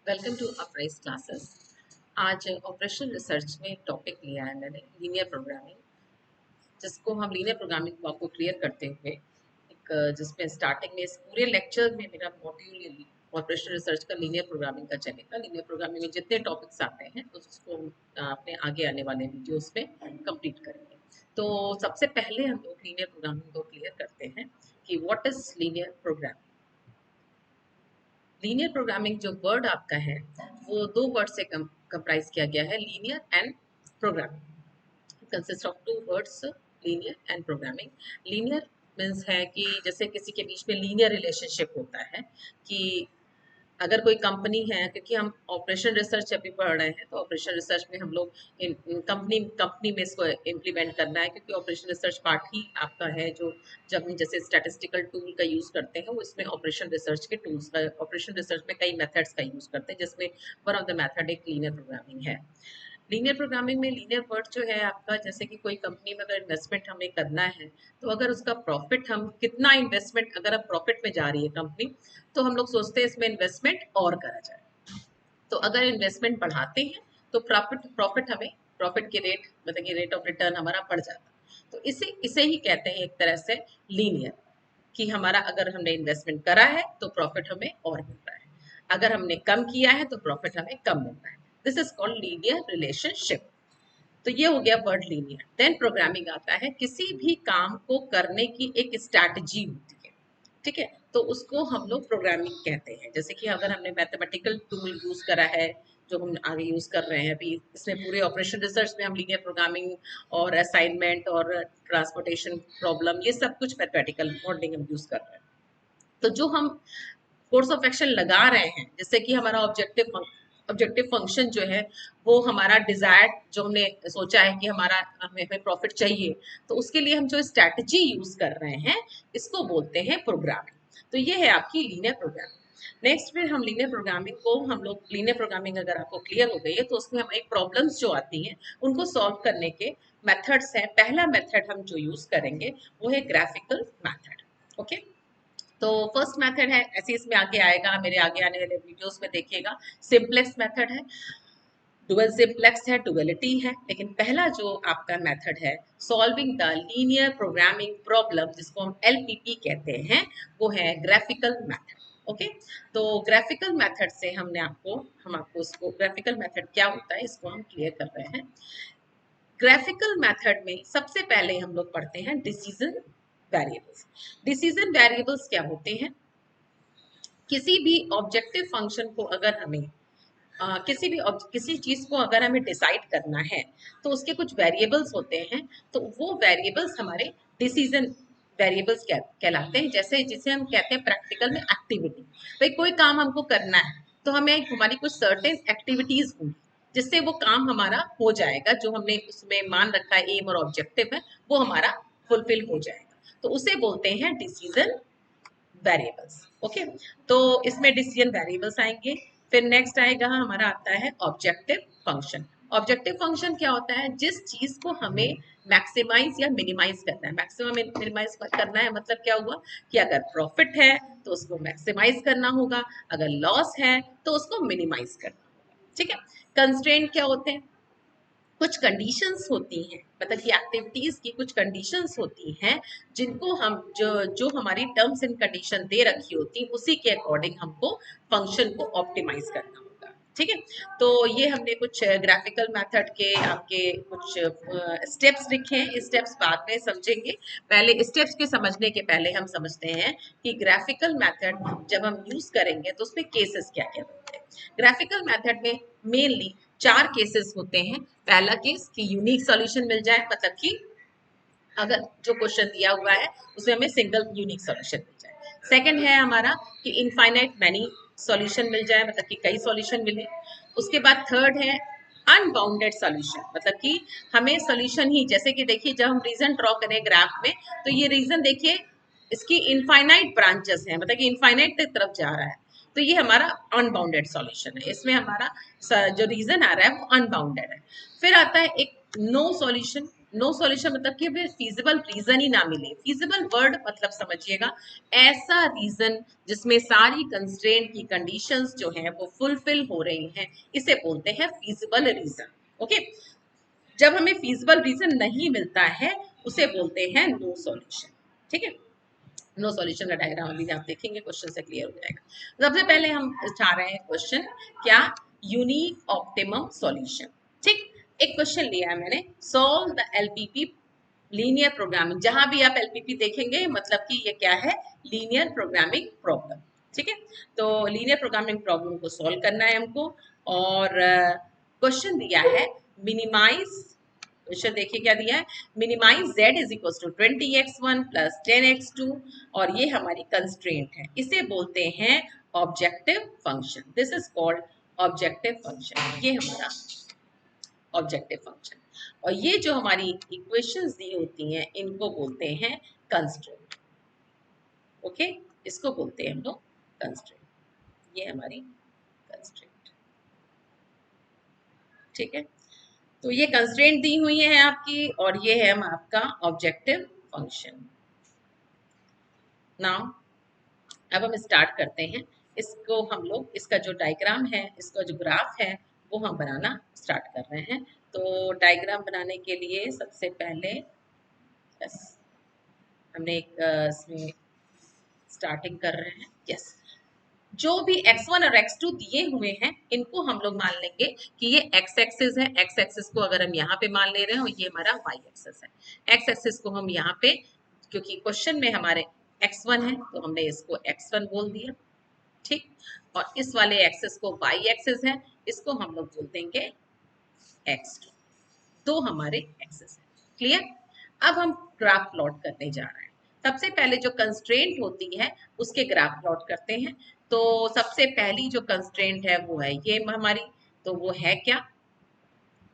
Welcome to uprise classes. आज operational research में topic लिया है मैंने लीनियर प्रोग्रामिंग, जिसको हम लीनियर प्रोग्रामिंग को आपको क्लियर करते हुए एक जिसमें स्टार्टिंग में इस पूरे लेक्चर में मेरा मॉड्यूल ऑपरेशनल रिसर्च का लीनियर प्रोग्रामिंग का चलेगा। लीनियर प्रोग्रामिंग में जितने टॉपिक्स आते हैं तो उसको हम अपने आगे आने वाले वीडियोस में कंप्लीट करेंगे। तो सबसे पहले हम लोग लीनियर प्रोग्रामिंग को क्लियर करते हैं कि what is linear programming. Linear programming जो वर्ड आपका है वो दो वर्ड से कंप्राइज किया गया है, linear and programming. Consist of two words, linear and programming. Linear means है कि जैसे किसी के बीच में लीनियर रिलेशनशिप होता है कि अगर कोई कंपनी है, क्योंकि हम ऑपरेशन रिसर्च अभी पढ़ रहे हैं तो ऑपरेशन रिसर्च में हम लोग कंपनी कंपनी में इसको इम्प्लीमेंट करना है, क्योंकि ऑपरेशन रिसर्च पार्ट ही आपका है जो जब हम जैसे स्टैटिस्टिकल टूल का यूज करते हैं वो इसमें ऑपरेशन रिसर्च के टूल्स का, ऑपरेशन रिसर्च में कई मेथड्स का यूज करते हैं, जिसमें वन ऑफ द मेथड एक लीनियर प्रोग्रामिंग है। लीनियर प्रोग्रामिंग में लीनियर वर्ड जो है आपका, जैसे कि कोई कंपनी में अगर इन्वेस्टमेंट हमें करना है तो अगर उसका प्रॉफिट, हम कितना इन्वेस्टमेंट, अगर अब प्रॉफिट में जा रही है कंपनी तो हम लोग सोचते हैं इसमें इन्वेस्टमेंट और करा जाए। तो अगर इन्वेस्टमेंट बढ़ाते हैं तो प्रॉफिट प्रॉफिट हमें प्रॉफिट की रेट, मतलब कि रेट ऑफ रिटर्न हमारा बढ़ जाता है। तो इसे इसे ही कहते हैं एक तरह से लीनियर, कि हमारा अगर हमने इन्वेस्टमेंट करा है तो प्रॉफिट हमें और मिल रहा है, अगर हमने कम किया है तो प्रॉफिट हमें कम मिल रहा है। This is called linear relationship. तो ये हो गया वर्ड लीनियर। देन प्रोग्रामिंग आता है, किसी भी काम को करने की एक स्ट्रैटेजी होती है, ठीक है, तो उसको हम लोग प्रोग्रामिंग कहते हैं। जैसे कि अगर हमने मैथमेटिकल टूल यूज करा है जो हम आगे यूज कर रहे हैं अभी, इसमें पूरे ऑपरेशन रिसर्च में हम लीनियर प्रोग्रामिंग और असाइनमेंट और ट्रांसपोर्टेशन प्रॉब्लम, ये सब कुछ मैथमेटिकल मॉडलिंग हम यूज कर रहे हैं। तो जो हम कोर्स ऑफ एक्शन लगा रहे हैं, जैसे कि हमारा ऑब्जेक्टिव फंक्शन जो है वो हमारा डिजायर्ड, जो हमने सोचा है कि हमारा हमें हमें प्रॉफिट चाहिए, तो उसके लिए हम जो स्ट्रैटेजी यूज कर रहे हैं इसको बोलते हैं प्रोग्रामिंग। तो ये है आपकी लीनियर प्रोग्रामिंग। नेक्स्ट फिर हम लीनियर प्रोग्रामिंग को, हम लोग लीनियर प्रोग्रामिंग अगर आपको क्लियर हो गई है तो उसमें हम एक प्रॉब्लम्स जो आती हैं उनको सॉल्व करने के मेथड्स हैं। पहला मेथड हम जो यूज करेंगे वो है ग्राफिकल मेथड। ओके, तो फर्स्ट मेथड है, ऐसे इसमें आगे आएगा, मेरे आगे आने वाले वीडियोस में देखिएगा, सिंपलेक्स मेथड है, डुअल सिंपलेक्स है, डुअलिटी है। लेकिन पहला जो आपका मेथड है solving the linear programming problem, जिसको हम एलपीपी कहते हैं, वो है ग्राफिकल मेथड। ओके, तो ग्राफिकल मेथड से हम आपको इसको, ग्राफिकल मेथड क्या होता है इसको हम क्लियर कर रहे हैं। ग्राफिकल मेथड में सबसे पहले हम लोग पढ़ते हैं डिसीजन वेरिएबल्स। डिसीजन वेरिएबल्स क्या होते हैं? किसी भी ऑब्जेक्टिव फंक्शन को अगर हमें किसी चीज को अगर हमें डिसाइड करना है तो उसके कुछ वेरिएबल्स होते हैं, तो वो वेरिएबल्स हमारे डिसीजन वेरिएबल्स कहलाते हैं। जैसे जिसे हम कहते हैं प्रैक्टिकल में एक्टिविटी। भाई कोई काम हमको करना है तो हमें हमारी कुछ सर्टेन एक्टिविटीज होंगी जिससे वो काम हमारा हो जाएगा, जो हमने उसमें मान रखा है एम और ऑब्जेक्टिव है वो हमारा फुलफिल हो जाएगा, तो उसे बोलते हैं डिसीजन वेरिएबल्स। ओके, तो इसमें डिसीजन वेरिएबल्स आएंगे। फिर नेक्स्ट आएगा हमारा आता है ऑब्जेक्टिव फंक्शन। ऑब्जेक्टिव फंक्शन क्या होता है? जिस चीज को हमें मैक्सिमाइज या मिनिमाइज करना है। मैक्सिमम मिनिमाइज करना है मतलब क्या हुआ कि अगर प्रॉफिट है तो उसको मैक्सिमाइज करना होगा, अगर लॉस है तो उसको मिनिमाइज करना होगा। ठीक है, कंस्ट्रेंट क्या होते हैं? कुछ कंडीशंस होती हैं, मतलब कि एक्टिविटीज की कुछ कंडीशंस होती हैं जिनको हम जो जो हमारी टर्म्स एंड कंडीशन दे रखी होती उसी के अकॉर्डिंग हमको फंक्शन को ऑप्टिमाइज करना होगा। ठीक है, तो ये हमने कुछ ग्राफिकल मेथड के आपके कुछ स्टेप्स लिखे हैं, स्टेप्स बाद में समझेंगे। पहले स्टेप्स के समझने के पहले हम समझते हैं कि ग्राफिकल मेथड जब हम यूज करेंगे तो उसमें केसेस क्या क्या होते हैं। ग्राफिकल मेथड में मेनली चार केसेस होते हैं। पहला केस कि यूनिक सॉल्यूशन मिल जाए, मतलब कि अगर जो क्वेश्चन दिया हुआ है उसमें हमें सिंगल यूनिक सॉल्यूशन मिल जाए। सेकंड है हमारा कि इनफाइनाइट मैनी सॉल्यूशन मिल जाए, मतलब कि कई सॉल्यूशन मिले। उसके बाद थर्ड है अनबाउंडेड सॉल्यूशन, मतलब कि हमें सॉल्यूशन ही, जैसे कि देखिए जब हम रीजन ड्रॉ करें ग्राफ में तो ये रीजन देखिए इसकी इनफाइनाइट ब्रांचेस है, मतलब कि इनफाइनाइट की तरफ जा रहा है, तो ये हमारा अनबाउंडेड सॉल्यूशन है। इसमें हमारा जो रीजन आ रहा है वो अनबाउंडेड है। फिर आता है एक नो सॉल्यूशन। नो सॉल्यूशन मतलब कि फीजिबल रीजन ही ना मिले। फीजिबल वर्ड मतलब समझिएगा ऐसा रीजन जिसमें सारी कंस्ट्रेंट की कंडीशंस जो हैं वो फुलफिल हो रही हैं, इसे बोलते हैं फीजिबल रीजन। ओके, जब हमें फीजिबल रीजन नहीं मिलता है उसे बोलते हैं नो सॉल्यूशन। ठीक है, नो सॉल्यूशन का डायग्राम अभी आप देखेंगे, क्वेश्चन से क्लियर हो जाएगा। सबसे पहले हम चाह रहे हैं क्वेश्चन क्या, यूनिक ऑप्टिमम सॉल्यूशन। ठीक, एक क्वेश्चन लिया है मैंने, solve the LPP linear programming. जहां भी आप एलपीपी देखेंगे मतलब कि ये क्या है, लीनियर प्रोग्रामिंग प्रॉब्लम। ठीक है, तो लीनियर प्रोग्रामिंग प्रॉब्लम को सॉल्व करना है हमको। और क्वेश्चन दिया है मिनिमाइज, क्वेश्चन देखिए क्या दिया है, minimize z is equal to 20x1 plus 10x2, और ये हमारी कंस्ट्रेंट है, इसे बोलते हैं objective function. This is called objective function, ये हमारा ऑब्जेक्टिव फंक्शन। और ये जो हमारी इक्वेशंस दी होती हैं इनको बोलते हैं कंस्ट्रेंट। ओके, इसको बोलते हैं हम लोग कंस्ट्रेंट, ये हमारी कंस्ट्रेंट। ठीक है, तो ये कंस्ट्रेंट दी हुई है आपकी और ये है आपका ऑब्जेक्टिव फंक्शन। नाउ अब हम स्टार्ट करते हैं, इसको हम लोग, इसका जो डायग्राम है, इसका जो ग्राफ है वो हम बनाना स्टार्ट कर रहे हैं। तो डायग्राम बनाने के लिए सबसे पहले यस, हमने एक इसमें स्टार्टिंग कर रहे हैं। यस, जो भी x1 और x2 दिए हुए हैं इनको हम लोग मान लेंगे कि ये x एक्सिस है। x एक्सिस को अगर हम यहाँ पे मान ले रहे हैं और ये हमारा y एक्सिस है। x एक्सिस को हम यहाँ पे, क्योंकि क्वेश्चन में हमारे x1 है तो हमने इसको x1 बोल दिया। ठीक, और इस वाले एक्सिस को y एक्सिस है, इसको हम लोग बोल देंगे x2। दो हमारे एक्सिस है। क्लियर, अब हम ग्राफ प्लॉट करने जा रहे हैं। सबसे पहले जो कंस्ट्रेंट होती है उसके ग्राफ प्लॉट करते हैं। तो सबसे पहली जो कंस्ट्रेंट है वो है ये हमारी, तो वो है क्या,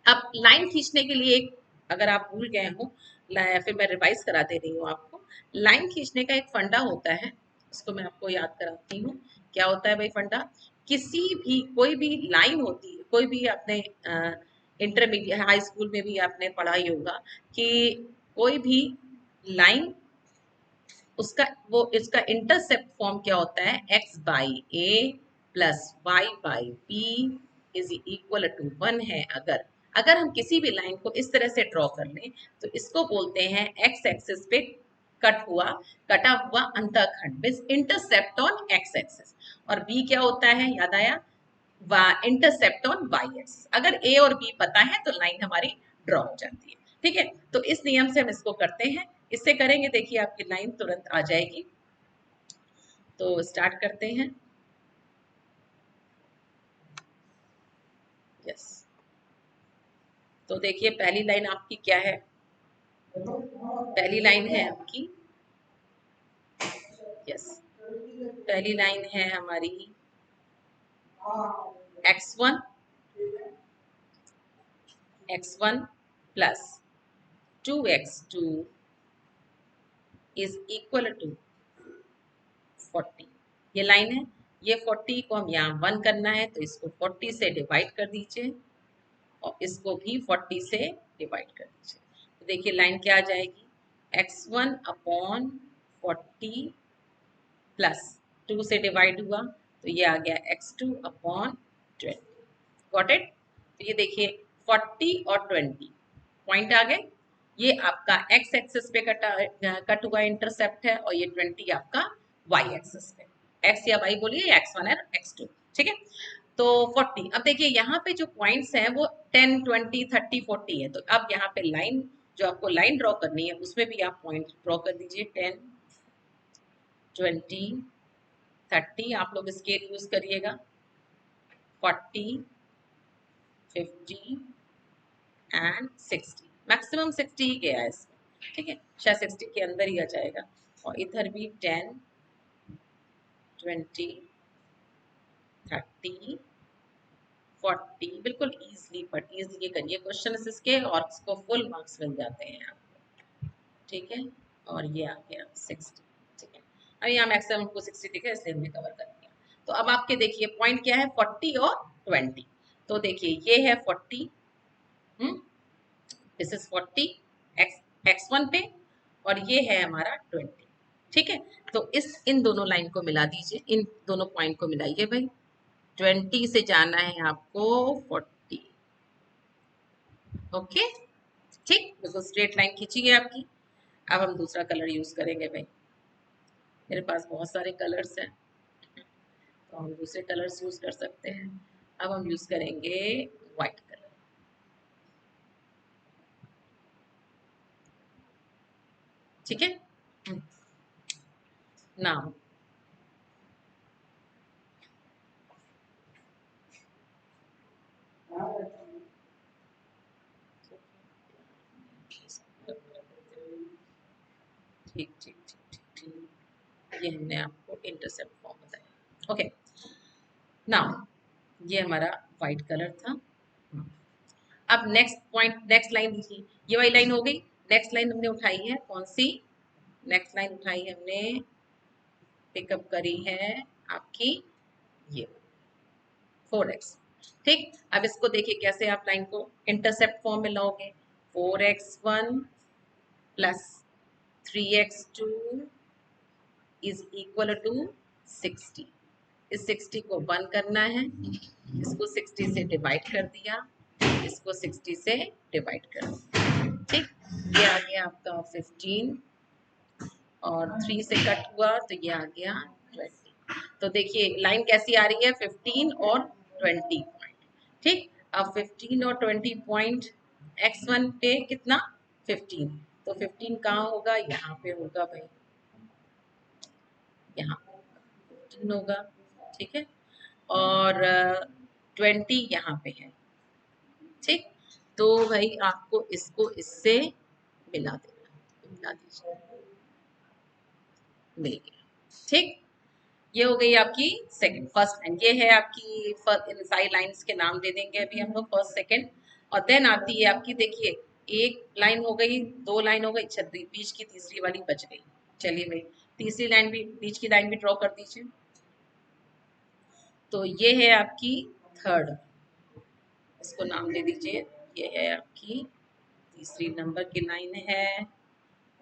अब लाइन खींचने के लिए एक, अगर आप भूल गए हो फिर मैं रिवाइज करा दे रही हूँ आपको। लाइन खींचने का एक फंडा होता है, उसको मैं आपको याद कराती हूँ। क्या होता है भाई फंडा, किसी भी कोई भी लाइन होती है, कोई भी आपने इंटरमीडिएट हाई स्कूल में भी आपने पढ़ा ही होगा कि कोई भी लाइन, उसका वो इसका इंटरसेप्ट फॉर्म क्या होता है, x by A plus Y by B is equal to 1 है। अगर अगर हम किसी भी लाइन को इस तरह से ड्रॉ कर लें तो इसको बोलते हैं x एक्सिस पे कटा हुआ अंतःखंड, means intercept on x axis. और b क्या होता है, याद आया, इंटरसेप्ट ऑन y एक्सिस। अगर a और b पता है तो लाइन हमारी ड्रॉ हो जाती है। ठीक है, तो इस नियम से हम इसको करते हैं, इससे करेंगे देखिए आपकी लाइन तुरंत आ जाएगी। तो स्टार्ट करते हैं। यस, तो देखिए पहली लाइन आपकी क्या है, पहली लाइन है आपकी, यस, पहली लाइन है हमारी x1 plus 2x2 is equal to 40। ये लाइन है, ये 40 को हम यहाँ 1 करना है तो इसको 40 से डिवाइड कर दीजिए और इसको भी 40 से डिवाइड कर दीजिए। तो देखिए लाइन क्या आ जाएगी, x1 अपॉन 40 प्लस 2 से डिवाइड हुआ तो ये आ गया x2 अपॉन 20। गॉट इट, तो ये देखिए 40 और 20 पॉइंट आ गए। ये आपका x एक्सिस पे कट हुआ इंटरसेप्ट है और ये 20 आपका y एक्सिस पे, x या y बोलिए, x1 और x2। ठीक है, तो 40, अब देखिए यहाँ पे जो पॉइंट्स हैं वो 10, 20, 30, 40 है। तो अब यहाँ पे लाइन, जो आपको लाइन ड्रॉ करनी है उसमें भी आप पॉइंट ड्रॉ कर दीजिए, 10, 20, 30, आप लोग स्केल यूज करिएगा, 40, 50 एंड 60, मैक्सिमम 60 ही गया है इसमें। ठीक है, शायद 60 के अंदर ही आ जाएगा। और इधर भी 10, 20, 30, 40, बिल्कुल इजीली बट इजीली करिए क्वेश्चन इसके और इसको फुल मार्क्स मिल जाते हैं आपको। ठीक है, और ये आ गया 60। ठीक है, अब यहाँ मैक्सिमम को 60 दिखा इसलिए हमने कवर कर दिया। तो अब आपके देखिए पॉइंट क्या है, 40 और 20। तो देखिए ये है 40, दिस इज 40, x1 पे और ये है हमारा 20। ठीक है, तो इन दोनों लाइन को मिला दीजिए, इन दोनों पॉइंट को मिलाइए भाई। 20 से जाना है आपको 40। ओके, ठीक, बिल्कुल स्ट्रेट लाइन खींची है आपकी। अब हम दूसरा कलर यूज करेंगे भाई। मेरे पास बहुत सारे कलर्स हैं, तो हम दूसरे कलर्स यूज कर सकते हैं। अब हम यूज करेंगे व्हाइट कलर। ठीक है, नाउ ठीक ठीक ठीक ठीक ठीक, ये हमने आपको इंटरसेप्ट फॉर्म बताया। ओके, नाउ ये हमारा व्हाइट कलर था। अब नेक्स्ट पॉइंट, नेक्स्ट लाइन देखिए, ये वाली लाइन हो गई। नेक्स्ट लाइन हमने उठाई है कौन सी? नेक्स्ट लाइन उठाई हमने, पिकअप करी है आपकी ये 4x। ठीक, अब इसको देखिए कैसे आप लाइन को इंटरसेप्ट फॉर्म में लाओगे। 4x1 plus 3x2 is equal to 60। इस 60 को 1 करना है, इसको 60 से डिवाइड कर दिया, इसको 60 से डिवाइड कर दिया। ठीक, ये आ गया आपका 15 और 3 से कट हुआ तो ये आ गया 20। तो देखिए लाइन कैसी आ रही है, 15 और 20 पॉइंट। ठीक, अब 15 और 20 पॉइंट x1 पे कितना, 15, तो 15 कहाँ होगा, यहाँ पे होगा भाई, यहाँ 15 होगा। ठीक है, और 20 यहाँ पे है। ठीक, तो भाई आपको इसको इससे मिला देना, मिला दीजिए, मिल गया। ठीक, ये हो गई आपकी सेकंड, फर्स्ट लाइन। ये है आपकी इन सारी लाइंस के नाम दे देंगे अभी हम लोग, फर्स्ट सेकंड। और देन आती है आपकी, देखिए एक लाइन हो गई, दो लाइन हो गई, छतरी बीच की तीसरी वाली बच गई। चलिए भाई, तीसरी लाइन भी, बीच की लाइन भी ड्रॉ कर दीजिए। तो ये है आपकी थर्ड, इसको नाम दे दीजिए, ये है आपकी तीसरी नंबर की लाइन है,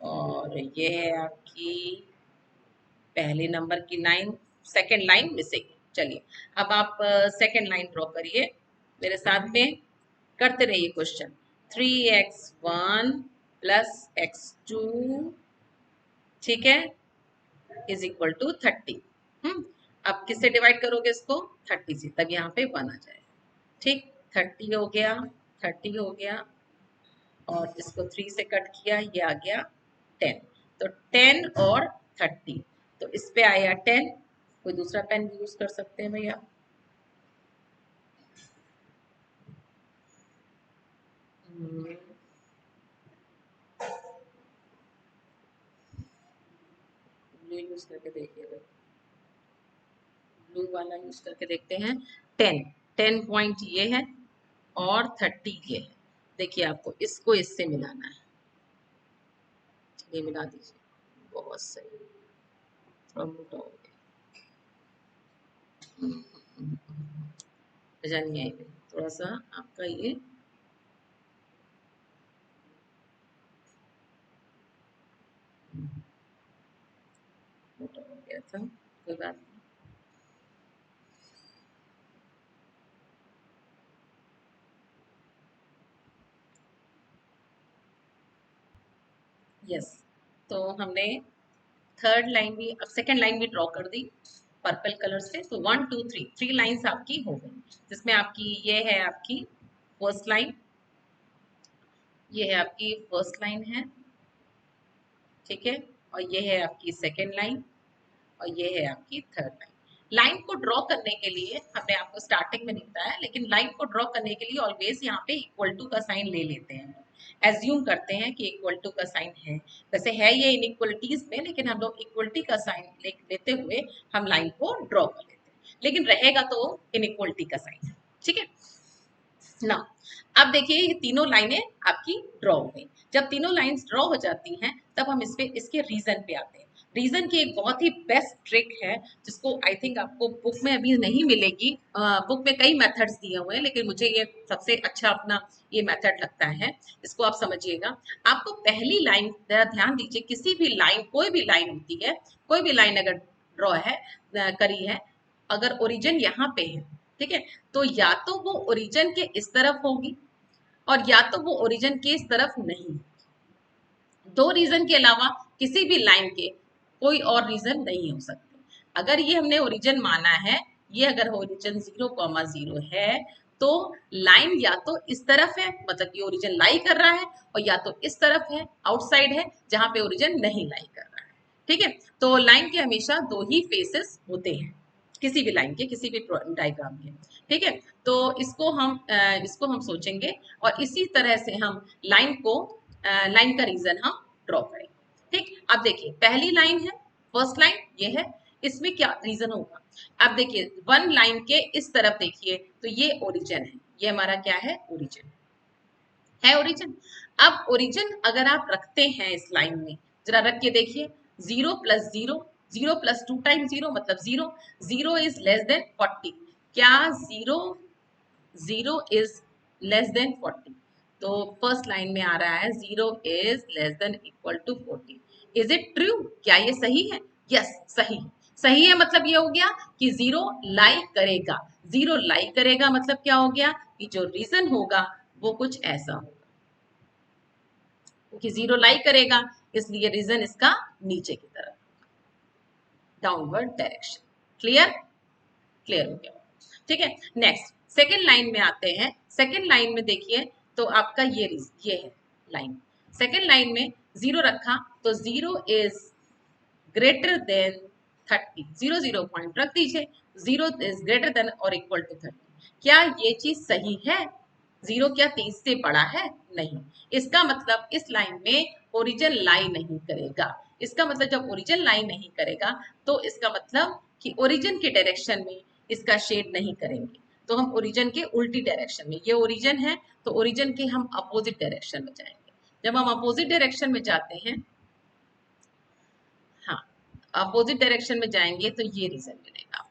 और ये है आपकी पहले नंबर की लाइन, सेकंड लाइन मिसिंग। चलिए, अब आप सेकंड लाइन ड्रॉ करिए मेरे साथ में, करते रहिए क्वेश्चन। 3x1 प्लस x2, ठीक है, इज इक्वल टू 30। अब किससे डिवाइड करोगे इसको, 30 से, तब यहाँ पे 1 आ जाए। ठीक, 30 हो गया, 30 हो गया, और इसको 3 से कट किया, ये आ गया 10। तो 10 और 30, तो इस पे आया 10। कोई दूसरा पेन यूज कर सकते हैं भैया। ब्लू यूज करके देखिएगा, ब्लू वाला यूज करके देखते हैं। 10, 10 पॉइंट ये है और 30 ये है। देखिए आपको इसको इससे मिलाना है, ये मिला दीजिए, बहुत सही, थोड़ा मोटा हो गया, मजा नहीं आई, थोड़ा सा आपका ये मोटा हो गया था, कोई बात नहीं। यस, तो हमने थर्ड लाइन भी, अब सेकेंड लाइन भी ड्रॉ कर दी पर्पल कलर से। तो 1 2 3, 3 लाइन्स आपकी हो गई, जिसमें आपकी ये है आपकी फर्स्ट लाइन, ये है आपकी फर्स्ट लाइन है, ठीक है, और ये है आपकी सेकेंड लाइन, और ये है आपकी थर्ड लाइन। लाइन को ड्रॉ करने के लिए हमने आपको स्टार्टिंग में नहीं बताया, लेकिन लाइन को ड्रॉ करने के लिए ऑलवेज यहाँ पे इक्वल टू का साइन ले लेते हैं, एज्यूम करते हैं कि इक्वल टू का साइन है। वैसे है ये इनइक्वलिटीज में, लेकिन हम लोग इक्वलिटी का साइन लेते हुए हम लाइन को ड्रॉ कर लेते हैं, लेकिन रहेगा तो इनइक्वलिटी का साइन। ठीक है ना, अब देखिए ये तीनों लाइनें आपकी ड्रॉ हो गई। जब तीनों लाइंस ड्रॉ हो जाती हैं, तब हम इस पे इसके रीजन पे आते हैं। रीजन की एक बहुत ही बेस्ट ट्रिक है जिसको आई थिंक आपको बुक में अभी नहीं मिलेगी। बुक में कई मेथड्स दिए हुए हैं लेकिन मुझे ये सबसे अच्छा अपना ये मेथड लगता है। इसको आप समझिएगा। आपको पहली लाइन जरा ध्यान दीजिए, किसी भी लाइन, कोई भी लाइन होती है, कोई भी लाइन अगर ड्रॉ है करी है, अगर ओरिजिन यहाँ पे है, ठीक है, तो या तो वो ओरिजिन के इस तरफ होगी और या तो वो ओरिजिन के इस तरफ नहीं। दो रीजन के अलावा किसी भी लाइन के कोई और रीजन नहीं हो सकते। अगर ये हमने ओरिजिन माना है, ये अगर ओरिजिन 0,0 है तो लाइन या तो इस तरफ है, मतलब ये ओरिजिन लाई कर रहा है, और या तो इस तरफ है, आउटसाइड है, जहां पे ओरिजिन नहीं लाई कर रहा है। ठीक है, तो लाइन के हमेशा दो ही फेसेस होते हैं, किसी भी लाइन के, किसी भी डायग्राम के। ठीक है, तो इसको हम सोचेंगे और इसी तरह से हम लाइन को लाइन का रीजन हम ड्रॉ करेंगे। ठीक, अब देखिए पहली लाइन है, फर्स्ट लाइन ये है, इसमें क्या रीजन होगा? अब देखिए वन लाइन के इस तरफ देखिए तो ये ओरिजिन है, ये हमारा क्या है? ओरिजिन है, ओरिजिन। अब ओरिजिन अगर आप रखते हैं इस लाइन में, जरा रख के देखिए, 0 + 0, 0 + 2 टाइम्स 0 मतलब 0, 0 इज लेस देन 40। क्या 0 इज लेस देन 40? तो फर्स्ट लाइन में आ रहा है 0 is less than equal to 40। Is it true? क्या ये सही है? यस, सही। सही है मतलब ये हो गया कि 0 लाई करेगा। 0 लाई करेगा मतलब क्या हो गया कि जो रीजन होगा वो कुछ ऐसा होगा, क्योंकि 0 लाई करेगा इसलिए रीजन इसका नीचे की तरफ, डाउनवर्ड डायरेक्शन। क्लियर? क्लियर हो गया। ठीक है, नेक्स्ट सेकेंड लाइन में आते हैं। सेकेंड लाइन में देखिए तो आपका ये है लाइन। सेकेंड लाइन में 0 रखा तो 0 इज ग्रेटर देन 30। 0 पॉइंट रख दीजिए, 0 इज ग्रेटर देन और इक्वल टू 30। क्या ये चीज सही है? 0 क्या 30 से बड़ा है? नहीं। इसका मतलब इस लाइन में ओरिजिन लाई नहीं करेगा। इसका मतलब जब ओरिजिन लाई नहीं करेगा तो इसका मतलब कि ओरिजिन के डायरेक्शन में इसका शेड नहीं करेंगे, तो हम ओरिजिन के उल्टी डायरेक्शन में, ये ओरिजिन है तो ओरिजिन के हम अपोजिट डायरेक्शन में जाएंगे। जब हम अपोजिट डायरेक्शन में जाते हैं, हाँ, अपोजिट डायरेक्शन में जाएंगे तो ये रीजन मिलेगा।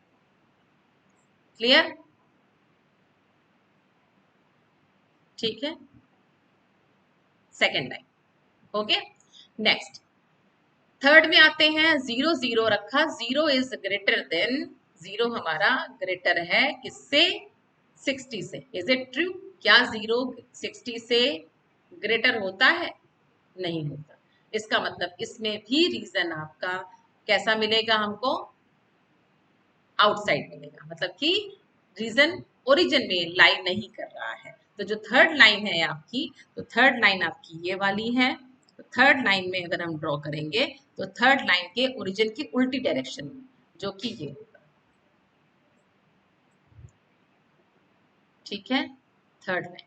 क्लियर? ठीक है, second line. Okay, next third में आते हैं। 0 रखा, 0 इज ग्रेटर देन, 0 हमारा ग्रेटर है किससे? 60 से। Is it true? क्या 0 60 से ग्रेटर होता है? नहीं होता। इसका मतलब इसमें भी रीजन आपका कैसा मिलेगा हमको? आउटसाइड मिलेगा, मतलब कि रीजन ओरिजिन में लाई नहीं कर रहा है। तो जो थर्ड लाइन है आपकी, तो थर्ड लाइन आपकी ये वाली है। तो थर्ड लाइन में अगर हम ड्रॉ करेंगे तो थर्ड लाइन के ओरिजिन की उल्टी डायरेक्शन में, जो कि ये होगा। ठीक है, थर्ड लाइन,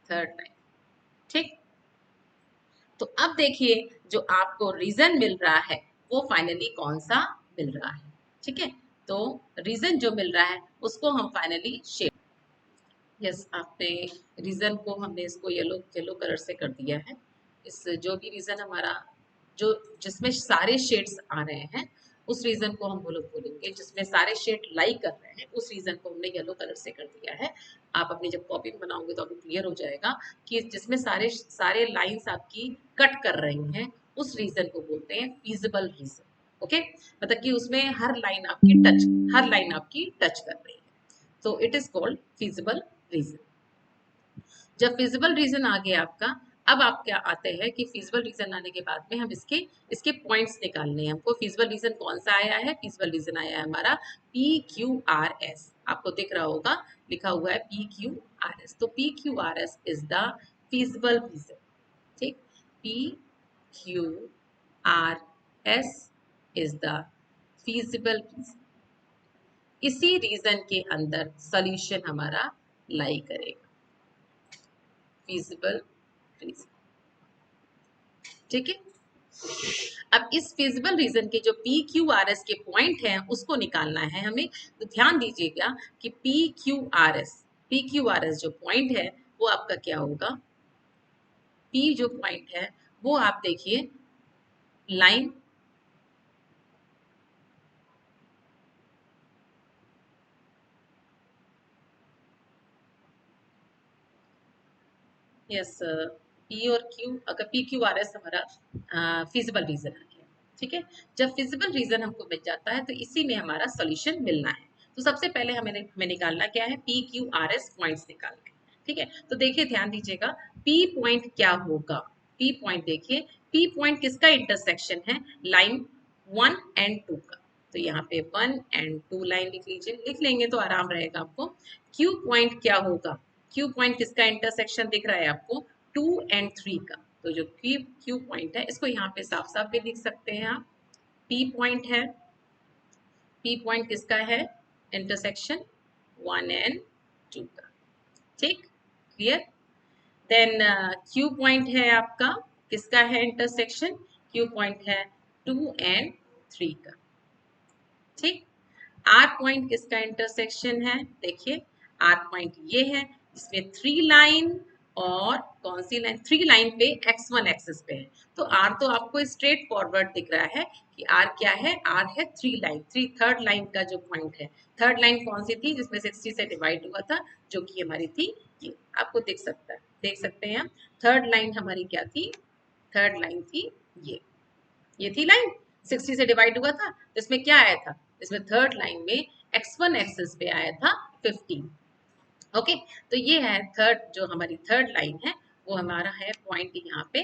थर्ड लाइन। ठीक, तो अब देखिए जो आपको रीजन मिल रहा है वो फाइनली कौन सा मिल रहा है? ठीक है, तो रीजन जो मिल रहा है उसको हम फाइनली शेड, यस, आपने रीजन को, हमने इसको येलो येलो कलर से कर दिया है। इस जो भी रीजन हमारा, जो जिसमें सारे शेड्स आ रहे हैं उस रीजन को हम वो लोग बोलेंगे, जिसमें सारे शेड लाई कर रहे हैं उस रीजन को हमने येलो कलर से कर दिया है। आप अपनी जब कॉपी बनाओगे तो आपको क्लियर हो जाएगा कि जिसमें सारे सारे लाइंस आपकी कट कर रही हैं उस रीजन को बोलते हैं फीजिबल रीजन। ओके, मतलब कि उसमें हर लाइन आपकी टच कर रही है, तो it is called feasible reason. जब फिजिबल रीजन आ गया आपका, अब आप क्या आते हैं कि फिजिबल रीजन आने के बाद में हम इसके इसके पॉइंट्स निकालने हैं हमको। फिजिबल रीजन कौन सा आया है? फिजिबल रीजन आया है हमारा PQRS। आपको दिख रहा होगा, लिखा हुआ है PQRS। तो PQRS is the feasible region. ठीक, PQRS is the feasible region. इसी रीजन के अंदर सॉल्यूशन हमारा लाई करेगा, फिजिबल रीजन। ठीक है, अब इस फिजिबल रीजन के जो PQRS के पॉइंट हैं उसको निकालना है हमें। तो ध्यान दीजिएगा कि PQRS जो पॉइंट है वो आपका क्या होगा? P जो पॉइंट है वो आप देखिए लाइन यस पी और क्यू, अगर पी क्यू आर एस हमारा फिजिबल रीजन आ गया, ठीक है। जब फिजिबल रीजन हमको मिल जाता है तो इसी में हमारा सॉल्यूशन मिलना है। तो सबसे पहले हमें निकालना क्या है, P Q R S points निकालना है, ठीक है। तो देखिए ध्यान दीजिएगा, पी पॉइंट क्या होगा, पी पॉइंट देखिए, पी पॉइंट किसका इंटरसेक्शन है, लाइन 1 और 2 का। तो यहाँ पे 1 और 2 लाइन लिख लीजिए, लिख लेंगे तो आराम रहेगा आपको। क्यू पॉइंट क्या होगा, क्यू पॉइंट किसका इंटरसेक्शन दिख रहा है आपको, 2 और 3 का। तो जो क्यू क्यू पॉइंट है इसको यहाँ पे साफ साफ भी लिख सकते हैं आप, पी पॉइंट है, पी पॉइंट किसका है इंटरसेक्शन 1 और 2 का, ठीक, क्लियर। देन क्यू पॉइंट है आपका किसका है इंटरसेक्शन, क्यू पॉइंट है 2 और 3 का, ठीक। आर पॉइंट किसका इंटरसेक्शन है, देखिए आर पॉइंट ये है जिसमें 3 लाइन और कौन सी लाइन, 3 लाइन पे x1 एक्सिस पे है। तो आर तो आपको स्ट्रेट फॉरवर्ड दिख रहा है कि आर क्या है, आर है 3 लाइन, थर्ड लाइन का जो पॉइंट है। थर्ड लाइन कौन सी थी जिसमें 60 से डिवाइड हुआ था, जो कि हमारी थी ये, आपको दिख सकता है, देख सकते हैं आप। थर्ड लाइन हमारी क्या थी, थर्ड लाइन थी ये थी लाइन 60 से डिवाइड हुआ था, तो इसमें क्या आया था, इसमें थर्ड लाइन में x1 एक्सिस पे आया था 15। ओके, तो ये है थर्ड, जो हमारी थर्ड लाइन है वो हमारा है पॉइंट यहाँ पे,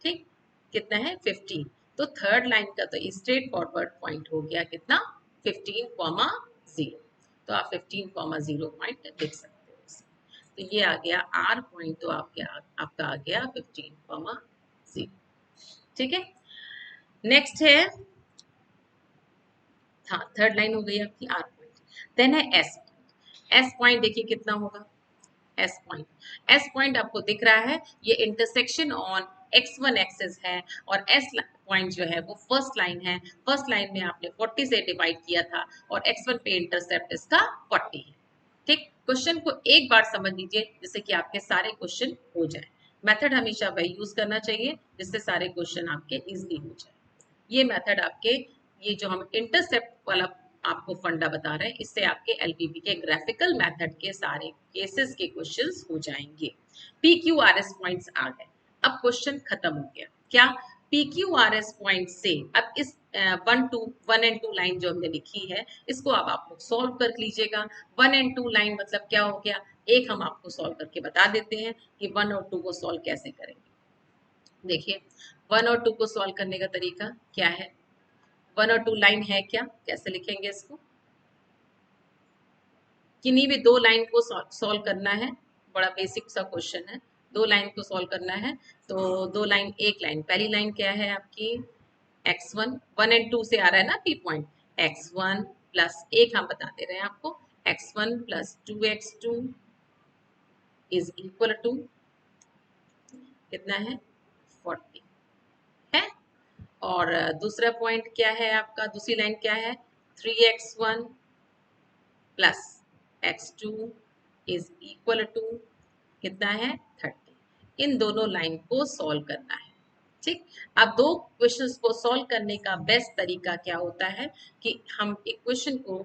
ठीक, कितना है 15। तो थर्ड लाइन का तो स्ट्रेट फॉरवर्ड पॉइंट हो गया कितना 15,0। तो आप 15,0 पॉइंट देख सकते हो इसे। तो ये आ गया आर पॉइंट, तो आपका आ गया 15,0, ठीक है। नेक्स्ट है, हाँ थर्ड लाइन हो गई आपकी आर पॉइंट। देन है एस, एस पॉइंट देखिए कितना होगा, एस पॉइंट, एस पॉइंट आपको दिख रहा है ये इंटरसेक्शन ऑन x1 एक्सिस है, और एस पॉइंट जो है वो फर्स्ट लाइन है, फर्स्ट लाइन में आपने 40 से डिवाइड किया था और x1 पे इंटरसेप्ट इसका 40 है, ठीक। क्वेश्चन को एक बार समझ लीजिए जिससे कि आपके सारे क्वेश्चन हो जाए। मेथड हमेशा वही यूज करना चाहिए जिससे सारे क्वेश्चन आपके इजीली हो जाए। ये मेथड आपके, ये जो हम इंटरसेप्ट वाला आपको फंडा बता रहे हैं, इससे आपके एलपीपी के ग्राफिकल मेथड के सारे केसेस के क्वेश्चंस हो जाएंगे। P Q R S points आ गए, अब क्वेश्चन खत्म हो गया क्या, P Q R S point से अब इस 1 और 2 लाइन जो हमने लिखी है इसको अब आप लोग सॉल्व कर लीजिएगा। 1 और 2 लाइन मतलब क्या हो गया, एक हम आपको सॉल्व करके बता देते हैं कि 1 और 2 को सॉल्व कैसे करेंगे। देखिए 1 और 2 को सॉल्व करने का तरीका क्या है, 1 और 2 लाइन है क्या, कैसे लिखेंगे इसको, किन्हीं भी 2 लाइन को सॉल्व करना है, बड़ा बेसिक सा क्वेश्चन है। 2 लाइन को सॉल्व करना है, तो 2 लाइन, एक लाइन, पहली लाइन क्या है आपकी x1, 1 और 2 से आ रहा है ना पी पॉइंट, x1 प्लस एक हम बता दे रहे हैं आपको, x1 plus 2x2 is equal to कितना है 40 है। और दूसरा पॉइंट क्या है आपका, दूसरी लाइन क्या है 3x1 plus x2 is equal to कितना है 30। इन दोनों लाइन को सॉल्व करना है, ठीक। अब दो क्वेश्चंस को सॉल्व करने का बेस्ट तरीका क्या होता है कि हम इक्वेशन को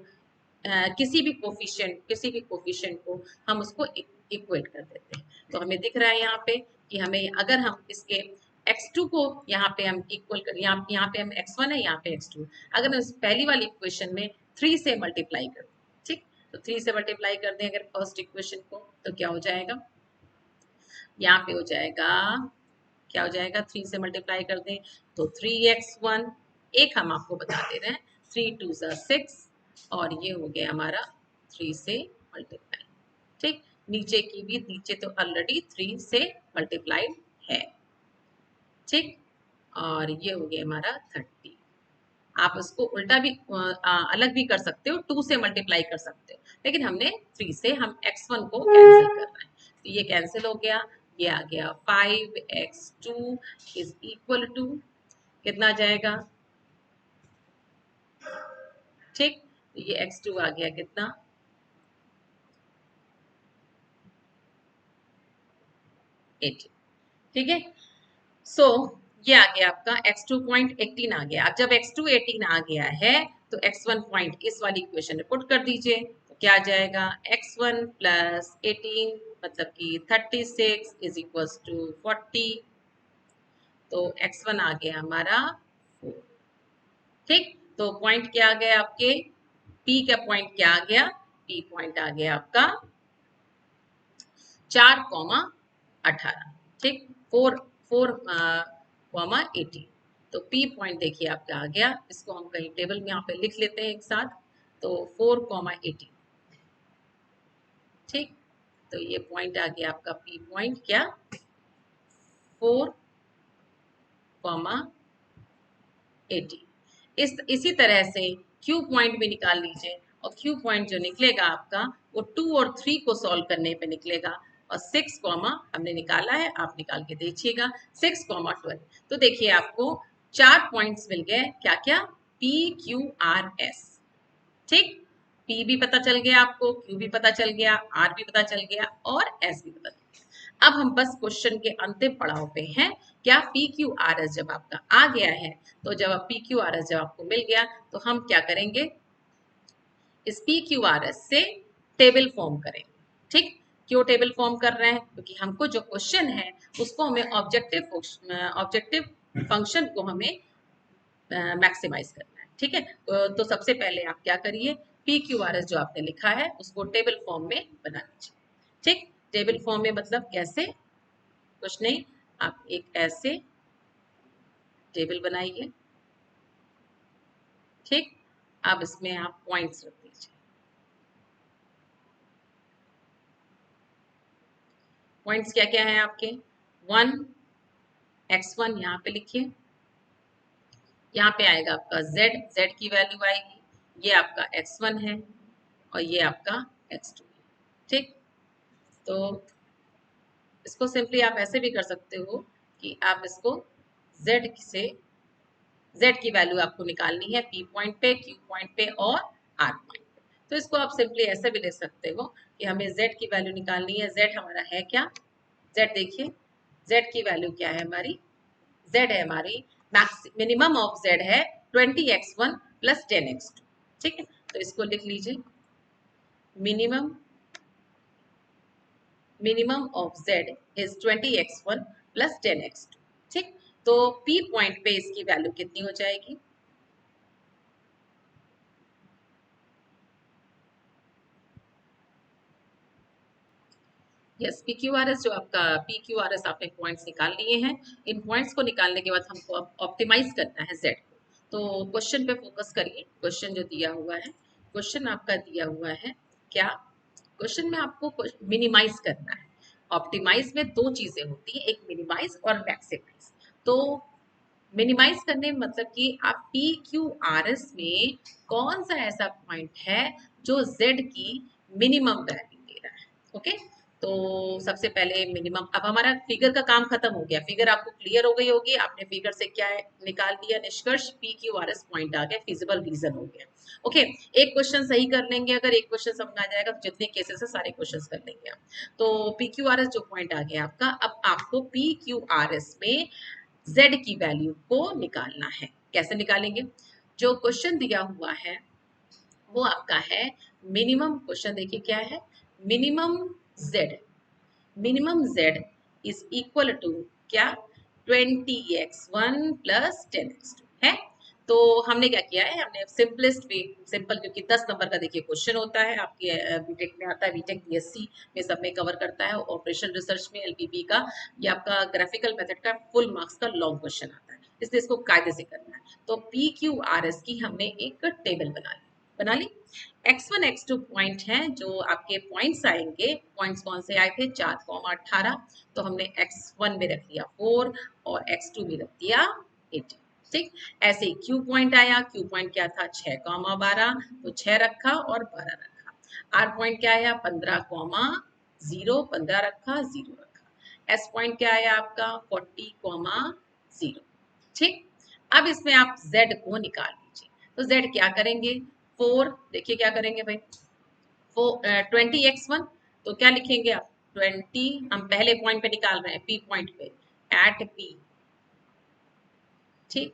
किसी भी कोफिशिएंट को हम उसको इक्वेट कर देते हैं। तो हमें दिख रहा है यहाँ पे कि हमें अगर हम इसके x2 को यहाँ पे हम इक्वल कर, यहाँ पे हम x1 है, यहाँ पे x2, अगर हम इस पहली वाली इक्वेशन में 3 से मल्टीप्लाई कर, ठीक, तो 3 से मल्टीप्लाई कर दें अगर फर्स्ट इक्वेशन को, तो क्या हो जाएगा, यहाँ पे हो जाएगा, क्या हो जाएगा, 3 से मल्टीप्लाई कर दें तो 3x1, एक हम आपको बता दे रहे हैं 3 2 6, और ये हो गया हमारा 3 से मल्टीप्लाई, ठीक। नीचे की भी, नीचे तो ऑलरेडी 3 से मल्टीप्लाइड है, ठीक। और ये हो गया हमारा 30। आप उसको उल्टा भी अलग भी कर सकते हो, 2 से मल्टीप्लाई कर सकते हो, लेकिन हमने 3 से हम x1 को कैंसिल करना है, तो ये कैंसिल हो गया, ये आ गया 5x2 इज इक्वल टू कितना जाएगा, ठीक, तो ये x2 आ गया कितना 80, ठीक है। सो ये आ गया आपका x2 पॉइंट 18 आ गया। अब जब x2 18 आ गया है तो x1 पॉइंट इस वाली इक्वेशन में पुट कर दीजिए, तो क्या आ जाएगा x1 प्लस 18 मतलब कि 36 इज इक्वल टू 40। तो x1 आ गया हमारा 4। ठीक, तो पॉइंट क्या आ गए आपके, p का पॉइंट क्या आ गया, p पॉइंट आ गया आपका 4,18। ठीक, 4,18। तो p पॉइंट देखिए आपका आ गया, इसको हम कहीं टेबल में यहाँ पे लिख लेते हैं एक साथ। तो 4,18। ठीक, तो ये पॉइंट आ गया आपका p पॉइंट क्या 4,18। इसी तरह से Q पॉइंट भी निकाल लीजिए, और Q पॉइंट जो निकलेगा आपका वो 2 और 3 को सॉल्व करने पे निकलेगा, और 6 कॉमा हमने निकाला है, आप निकाल के देखिएगा 6,12। तो देखिए आपको 4 पॉइंट्स मिल गए, क्या क्या, P Q R S। ठीक, P भी पता चल गया आपको, Q भी पता चल गया, R भी पता चल गया, और S भी पता चल गया। अब हम बस क्वेश्चन के अंतिम पड़ाव पे हैं। क्या PQRS जब आपका आ गया है, तो जब PQRS जब आपको मिल गया तो हम क्या करेंगे, इस PQRS से टेबल फॉर्म करेंगे। ठीक, क्यों टेबल फॉर्म कर रहे हैं, क्योंकि हमको जो क्वेश्चन है उसको हमें ऑब्जेक्टिव फंक्शन को हमें मैक्सिमाइज करना है। ठीक है, तो सबसे पहले आप क्या करिए, PQRS जो आपने लिखा है उसको टेबल फॉर्म में बना लीजिए। ठीक, टेबल फॉर्म में मतलब कैसे, कुछ नहीं, आप एक ऐसे टेबल बनाइए। ठीक, अब इसमें आप पॉइंट्स रख दीजिए। पॉइंट्स क्या क्या है आपके, 1 x1 यहाँ पे लिखिए, यहाँ पे आएगा आपका z, z की वैल्यू आएगी, ये आपका x1 है और ये आपका x2 है। ठीक, तो इसको सिंपली आप ऐसे भी कर सकते हो कि आप इसको z से, z की वैल्यू आपको निकालनी है p पॉइंट पे, q पॉइंट पे और r पॉइंट पे। तो इसको आप सिंपली ऐसे भी लिख सकते हो कि हमें z की वैल्यू निकालनी है। z हमारा है क्या, z देखिए, z की वैल्यू क्या है हमारी, z है हमारी, मिनिमम ऑफ z है 20x1 प्लस 10x2। ठीक है, तो इसको लिख लीजिए, minimum minimum of z is 20x1 plus 10x2। ठीक, तो p पॉइंट पे इसकी वैल्यू कितनी हो जाएगी, यस, PQRS जो आपका PQRS आपने पॉइंट्स निकाल लिए हैं। इन पॉइंट्स को निकालने के बाद हमको अब ऑप्टिमाइज करना है Z को। तो क्वेश्चन पे फोकस करिए, क्वेश्चन जो दिया हुआ है, क्वेश्चन आपका दिया हुआ है क्या, क्वेश्चन में आपको मिनिमाइज करना है। ऑप्टिमाइज में दो चीजें होती है, एक मिनिमाइज और मैक्सिमाइज। तो मिनिमाइज करने में मतलब कि आप PQRS में कौन सा ऐसा पॉइंट है जो Z की मिनिमम वैल्यू दे रहा है। ओके, तो सबसे पहले मिनिमम, अब हमारा फिगर का काम खत्म हो गया, फिगर आपको क्लियर हो गई होगी, आपने फिगर से क्या है निकाल दिया निष्कर्ष, PQRS पॉइंट आ गया, फिजिबल रीजन हो गया। ओके, एक क्वेश्चन सही कर लेंगे, अगर एक क्वेश्चन समझ आ जाएगा तो जितने केसेस है सारे क्वेश्चन कर लेंगे आप। तो PQRS जो पॉइंट आ गया आपका, अब आपको PQRS में Z की वैल्यू को निकालना है। कैसे निकालेंगे, जो क्वेश्चन दिया हुआ है वो आपका है मिनिमम, क्वेश्चन देखिए क्या है, minimum Z, minimum z is equal to क्या, 20x1 प्लस 10x2 है। तो हमने क्या किया है, हमने सिंपलेस्ट वे, सिंपल, क्योंकि 10 नंबर का देखिए क्वेश्चन होता है आपके बीटेक में आता है, बीटेक बीएससी में सब में कवर करता है, ऑपरेशन रिसर्च में एलपीबी का, ये आपका ग्राफिकल मेथड का फुल मार्क्स का लॉन्ग क्वेश्चन आता है, इसलिए इसको कायदे से करना है। तो PQRS की हमने एक टेबल बना ली। x1 x2 पॉइंट हैं जो आपके पॉइंट्स आएंगे, पॉइंट्स कौन से आए थे, 4,18, तो हमने x1 में रख दिया 4 और x2 में रख दिया 18। ठीक, ऐसे ही q पॉइंट आया, q पॉइंट क्या था 6,12, तो 6 रखा और 12 रखा। r पॉइंट क्या आया 15,0, 15 रखा 0 रखा। s पॉइंट क्या आया आपका 40,0। ठीक, अब इसमें आप z को निकाल लीजिए, तो z क्या करेंगे, 4, देखिए क्या करेंगे भाई, 20x1, तो क्या लिखेंगे आप 20, हम पहले पॉइंट पे निकाल रहे हैं p पॉइंट पे, एट p ठीक,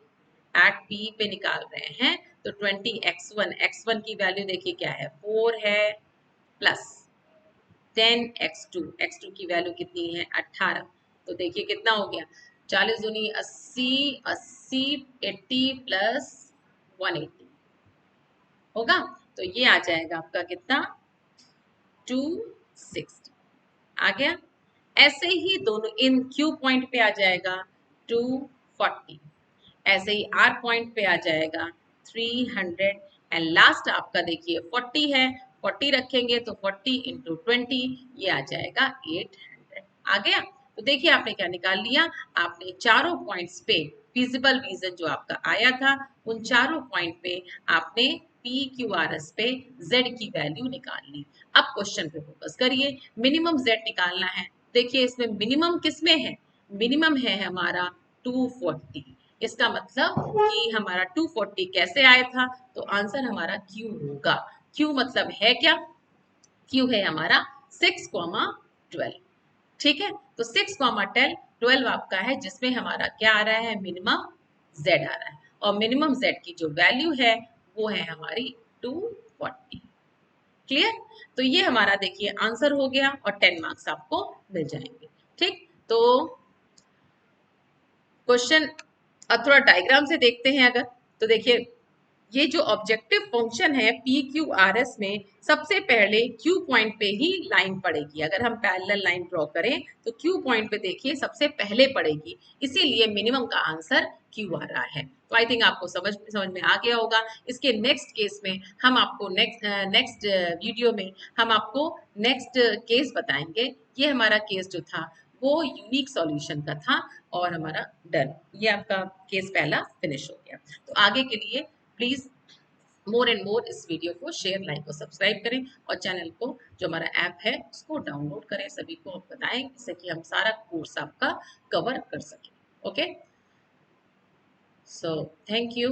एट पी पे निकाल रहे हैं तो 20x1, x1 की वैल्यू देखिए क्या है 4 है, प्लस 10x2, x2 की वैल्यू कितनी है 18, तो देखिए कितना हो गया 40 दूनी 80, 80 80 प्लस 180 होगा, तो ये आ जाएगा आपका कितना 260 आ गया। ऐसे ही दोनों इन Q पॉइंट पे आ जाएगा 240, ऐसे ही R पॉइंट पे आ जाएगा 300 एंड लास्ट आपका देखिए 40 है, 40 रखेंगे तो 40 इंटू 20 ये आ जाएगा 800 आ गया। तो देखिए आपने क्या निकाल लिया, आपने चारों पॉइंट्स पे फिजिबल रीजन जो आपका आया था उन चारों पॉइंट पे आपने पी क्यू आर एस पे जेड की वैल्यू निकाल ली। अब क्वेश्चन पे फोकस करिए, मिनिमम जेड निकालना है। देखिए इसमें मिनिमम किसमें है, मिनिमम है हमारा 240, इसका मतलब कि हमारा 240 कैसे आया था, तो आंसर हमारा क्यू होगा। क्यू मतलब है क्या, क्यू है हमारा 6,12, ठीक है, तो 6,12 आपका है जिसमें हमारा क्या आ रहा है मिनिमम जेड आ रहा है, और मिनिमम जेड की जो वैल्यू है वो है हमारी 240। क्लियर, तो ये हमारा देखिए आंसर हो गया और 10 मार्क्स आपको मिल जाएंगे। ठीक, तो क्वेश्चन अब थोड़ा डायग्राम से देखते हैं अगर, तो देखिए ये जो ऑब्जेक्टिव फंक्शन है पी क्यू आर एस में सबसे पहले क्यू पॉइंट पे ही लाइन पड़ेगी। अगर हम पैरेलल लाइन ड्रॉ करें तो क्यू पॉइंट पे देखिए सबसे पहले पड़ेगी, इसीलिए मिनिमम का आंसर क्यू आ रहा है। तो आई थिंक आपको समझ में आ गया होगा। इसके नेक्स्ट केस में हम आपको नेक्स्ट वीडियो में हम आपको नेक्स्ट केस बताएंगे। ये हमारा केस जो था वो यूनिक सॉल्यूशन का था और हमारा डन, ये आपका केस पहला फिनिश हो गया। तो आगे के लिए प्लीज मोर एंड मोर इस वीडियो को शेयर, लाइक और सब्सक्राइब करें, और चैनल को जो हमारा ऐप है उसको डाउनलोड करें, सभी को बताएं जिससे कि हम सारा कोर्स आपका कवर कर सकें। Okay, so thank you.